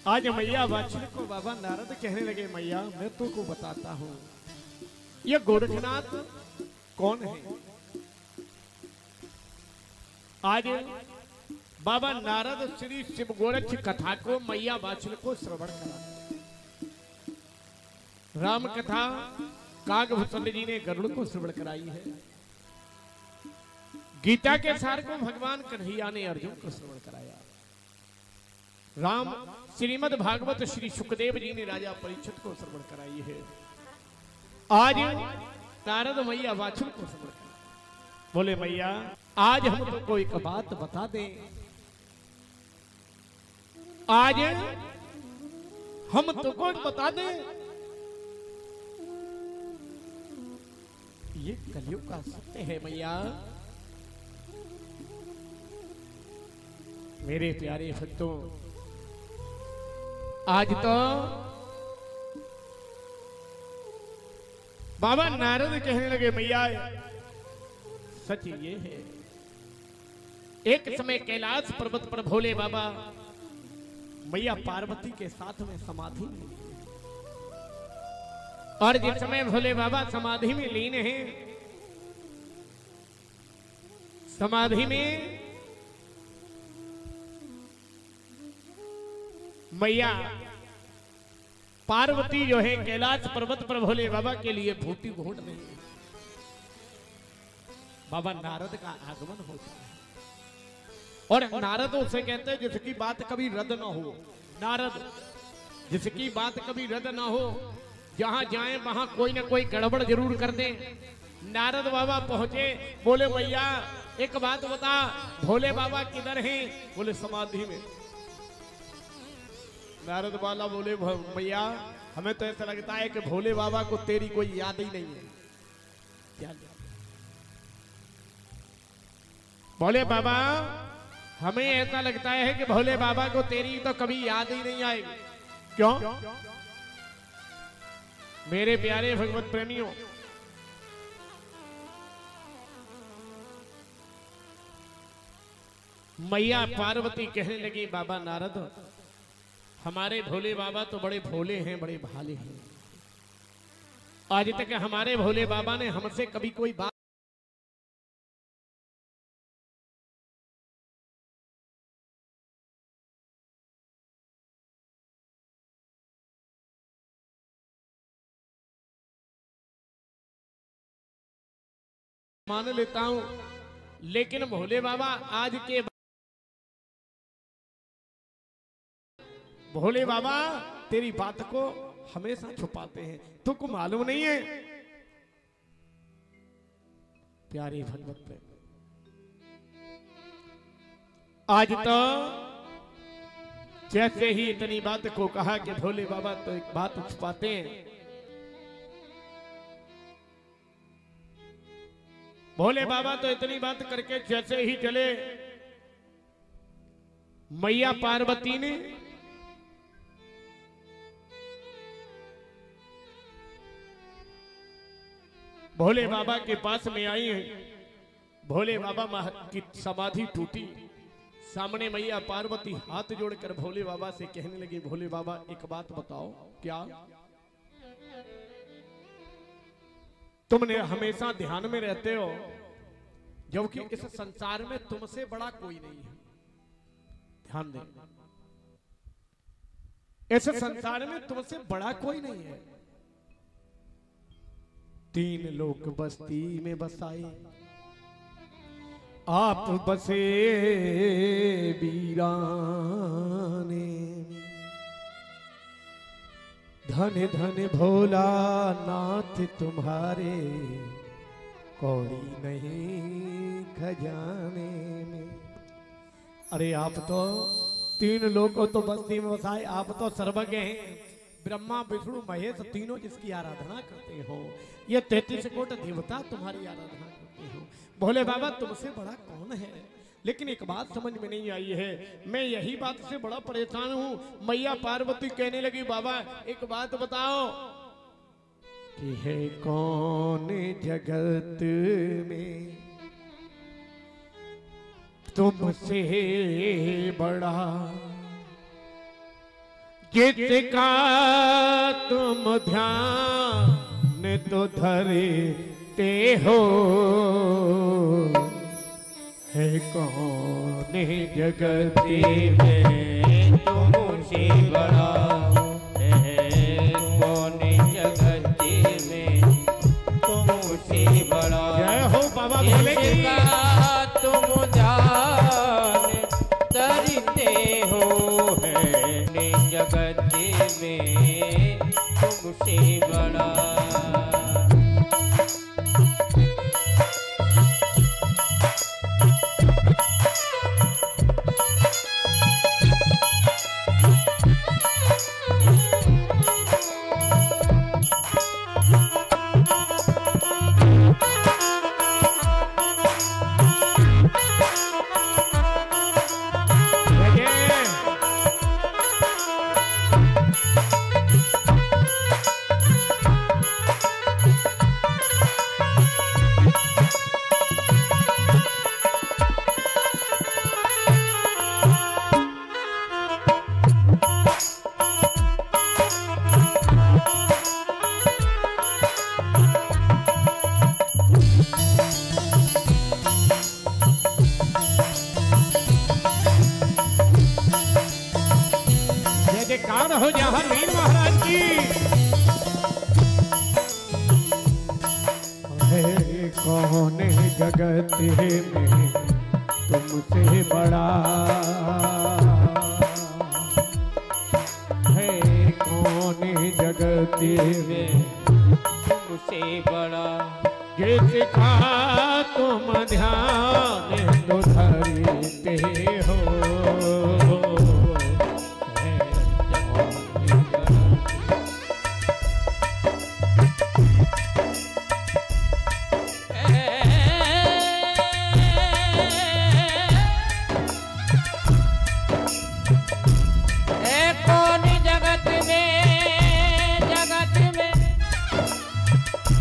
आज मैया वात्सल्य को बाबा नारद कहने लगे, मैया मैं तुमको बताता हूं ये गोरखनाथ कौन है। आज बाबा नारद श्री शिव गोरक्ष कथा को मैया वात्सल्य को श्रवण करा। राम कथा कागभूषण जी ने गरुड़ को श्रवण कराई है। गीता के सार को भगवान कन्हैया ने अर्जुन को श्रवण कराया। राम श्रीमद् भागवत श्री सुखदेव जी ने राजा परीक्षित को श्रवण कराई है। आज नारद मैया वात्सल्य को श्रवण कराया। बोले मैया आज हम तुमको एक बात बता दें। आज हम तुमको बता दें ये कलयुग का सत्य है। मैया मेरे प्यारे भक्तों, आज तो बाबा नारद कहने लगे मैया सच ये है, एक समय कैलाश पर्वत पर भोले बाबा मैया पार्वती के साथ में समाधि में, और जिस समय भोले बाबा समाधि में लीन हैं, समाधि में मैया पार्वती जो है कैलाश पर्वत पर भोले बाबा के लिए भूति घोट रही है। बाबा नारद का आगमन होता है और नारद उसे कहते हैं जिसकी बात कभी रद्द ना हो। नारद जिसकी बात कभी रद्द ना हो, जहां जाए वहां कोई ना कोई गड़बड़ जरूर कर दे। नारद बाबा पहुंचे, बोले भैया एक बात बता, भोले बाबा किधर हैं? बोले समाधि में। नारद बाला बोले भैया हमें तो ऐसा लगता है कि भोले बाबा को तेरी कोई याद ही नहीं है। क्या बोले बाबा हमें ऐसा लगता है कि भोले बाबा को तेरी तो कभी याद ही नहीं आएगी। क्यों? मेरे प्यारे भगवत प्रेमियों, मैया पार्वती कहने लगी बाबा नारद हमारे भोले बाबा तो बड़े भोले हैं, बड़े भाले हैं। आज तक हमारे भोले बाबा ने हमसे कभी कोई बात मान लेता हूं, लेकिन भोले बाबा आज के भोले बाबा तेरी बात को हमेशा छुपाते हैं, तुमको मालूम नहीं है। प्यारे भगवत पे आज तो जैसे ही इतनी बात को कहा कि भोले बाबा तो एक बात छुपाते हैं। भोले बाबा तो इतनी बात करके जैसे ही चले, मैया पार्वती ने भोले बाबा के पास में आई है। भोले बाबा की समाधि टूटी, सामने मैया पार्वती हाथ जोड़कर भोले बाबा से कहने लगी भोले बाबा एक बात बताओ, क्या तुमने हमेशा ध्यान में रहते हो जबकि इस संसार में तुमसे बड़ा कोई नहीं है। ध्यान दे, इस संसार में तुमसे बड़ा कोई नहीं है। 3 लोग बस्ती में बसाए, आप बसे वीराने। धन धन भोला नाथ तुम्हारे, कौड़ी नहीं खजाने में। अरे आप तो 3 लोगों तो बस्ती में बसाए, आप तो सर्वज्ञ हैं। ब्रह्मा विष्णु महेश तीनों जिसकी आराधना करते हो, ये 33 कोटि देवता तुम्हारी आराधना करते हो। भोले बाबा तुमसे बड़ा कौन है? लेकिन एक बात समझ में नहीं आई है, मैं यही बात से बड़ा परेशान हूं। मैया पार्वती कहने लगी बाबा एक बात बताओ कि है कौन जगत में तुमसे बड़ा, किसका तुम ध्यान तो धरते हो, है कौन जगती में तुमसे बड़ा, है कौन जगती में तुमसे बड़ा। जय हो बाबा भोले की। किसका तुम ध्यान धरते हो, है जगती में तुमसे बड़ा। जयकार हो जहांगीर महाराज की। है कौन जगत में तुमसे बड़ा, है कौन जगत में तुमसे बड़ा। जिसका तुम ध्यान तो धरते हो,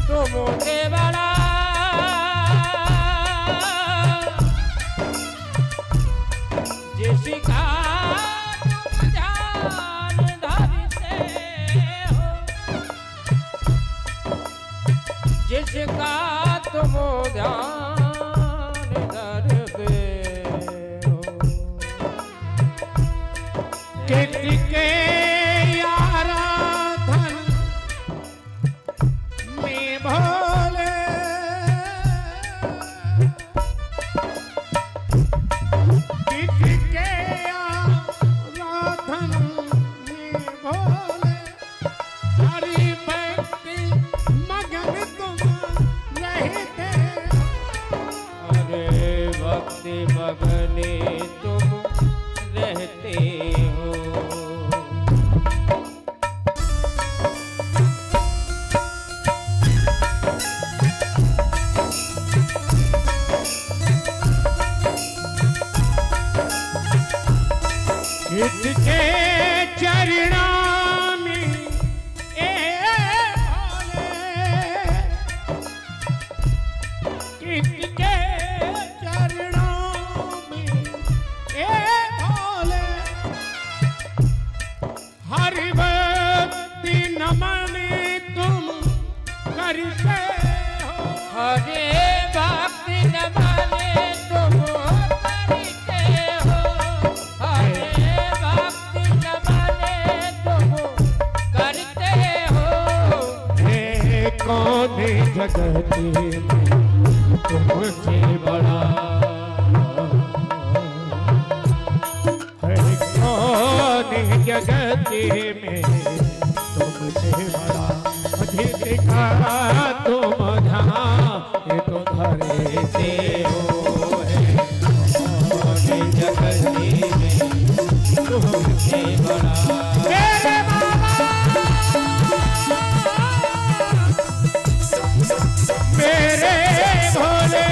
तुमसे बड़ा। जिसका तुम ध्यान धरते हो, जिसका तुम ध्यान धरते हो। किसके आराधन में भोले, किसके आराधन में भोले, हरि भक्ति मगन तुम रहते। अरे भक्ति मगने तुम रहते हो। किसके चरणों में किसके चरणों में भोले, हरि भक्ति नमन तुम करते हो। हरे भक्ति नमन तुम करते हो। हरे भक्ति नमन तुम करते हो। हे कौन जगत में तुमसे बड़ा, है कौन जगत में तुमसे बड़ा, जिसका तुम ध्यान तो धरते हो, है कौन जगत में तुमसे बड़ा। मेरे बाबा, मेरे भोले,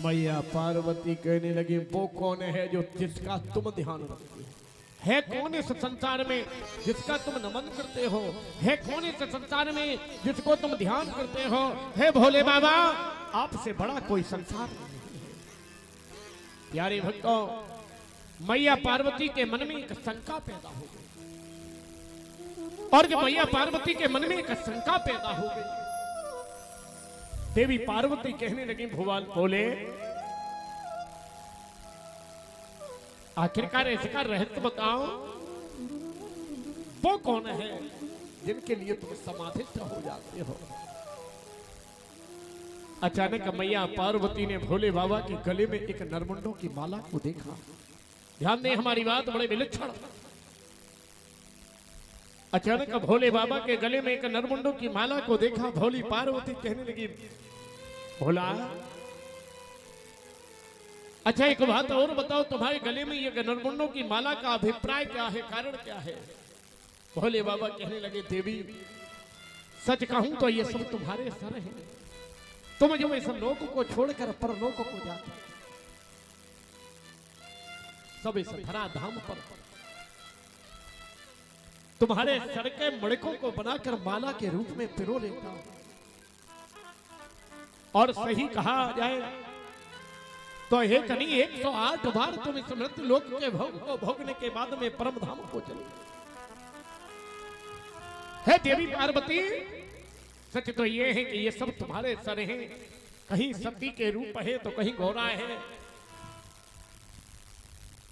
मैया पार्वती कहने लगी वो कौन है जो जिसका तुम ध्यान रखते हो? है कौन इस संसार में जिसका तुम नमन करते हो? है कौन इस संसार में जिसको तुम ध्यान करते हो? हे भोले बाबा, आपसे बड़ा कोई संसार नहीं है। प्यारे भक्तों, मैया पार्वती के मन में एक शंका पैदा हो गई, और जब मैया पार्वती के मन में एक शंका पैदा हो गई, देवी पार्वती कहने लगी भगवान बोले, आखिरकार इसका रहस्य बताओ, वो कौन है जिनके लिए तुम समाधित हो जाते हो? अचानक मैया पार्वती ने भोले बाबा के गले में एक नरमुंडों की माला को देखा। ध्यान दें हमारी बात, बड़े विलक्षण। अचानक भोले बाबा के गले में एक नरमुंडों की माला को देखा। भोली पार्वती कहने लगी, भोला, अच्छा एक बात और बताओ, तुम्हारे गले में ये नरमुंडों की माला का अभिप्राय क्या है, कारण क्या है? भोले बाबा कहने लगे, देवी सच कहूं तो ये सब तुम्हारे सर हैं। तुम जो इस लोक को छोड़कर परलोक को जाते, सब इस धरा धाम पर तुम्हारे सर के मणकों को बनाकर माला के रूप में पिरो लेता हूं। और सही कहा जाए तो एक नहीं 108 बार तुम इस मृत्यु लोक के भोग को भोगने के बाद में परम धाम को चले। है देवी पार्वती, सच तो ये है कि ये सब तुम्हारे सर हैं। कहीं सती के रूप है तो कहीं गौरा है।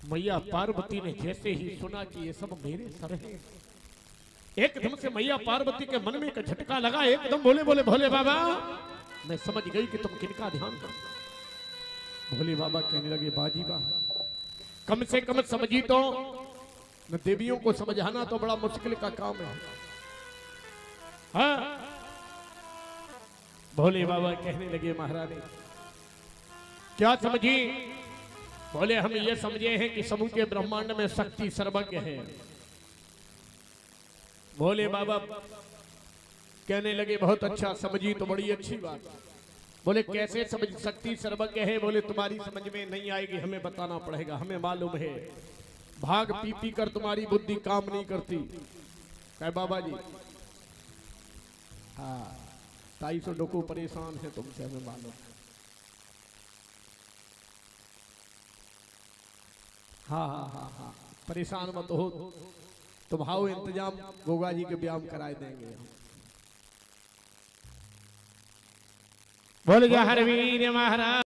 मैया पार्वती ने जैसे ही सुना कि ये सब मेरे सर हैं, एकदम से मैया पार्वती के मन में एक झटका लगा। एकदम बोले बोले भोले बाबा, मैं समझ गई कि तुम किनका ध्यान करते। भोले बाबा कहने लगे, बाजी बा, कम से कम समझी तो। न देवियों को समझाना तो बड़ा मुश्किल का काम है। हाँ? भोले बाबा कहने लगे, महारानी क्या समझी? बोले, हम ये समझे हैं कि समूचे ब्रह्मांड में शक्ति सर्वज्ञ है। भोले बाबा कहने लगे, बहुत अच्छा, समझी तो बड़ी अच्छी बात। बोले, कैसे समझ शक्ति सर्वज्ञ है? बोले, तुम्हारी समझ में नहीं आएगी, हमें बताना पड़ेगा। हमें मालूम है भाग पी पी कर तुम्हारी बुद्धि काम नहीं करती। कहे बाबा जी, हाँ 250 लोग परेशान है तुमसे, हमें मालूम। हाँ हाँ हाँ हाँ, परेशान मत हो, तुम्हारा इंतजाम गोगा जी के व्यायाम कराए देंगे। बोल जा हर वीर महाराज।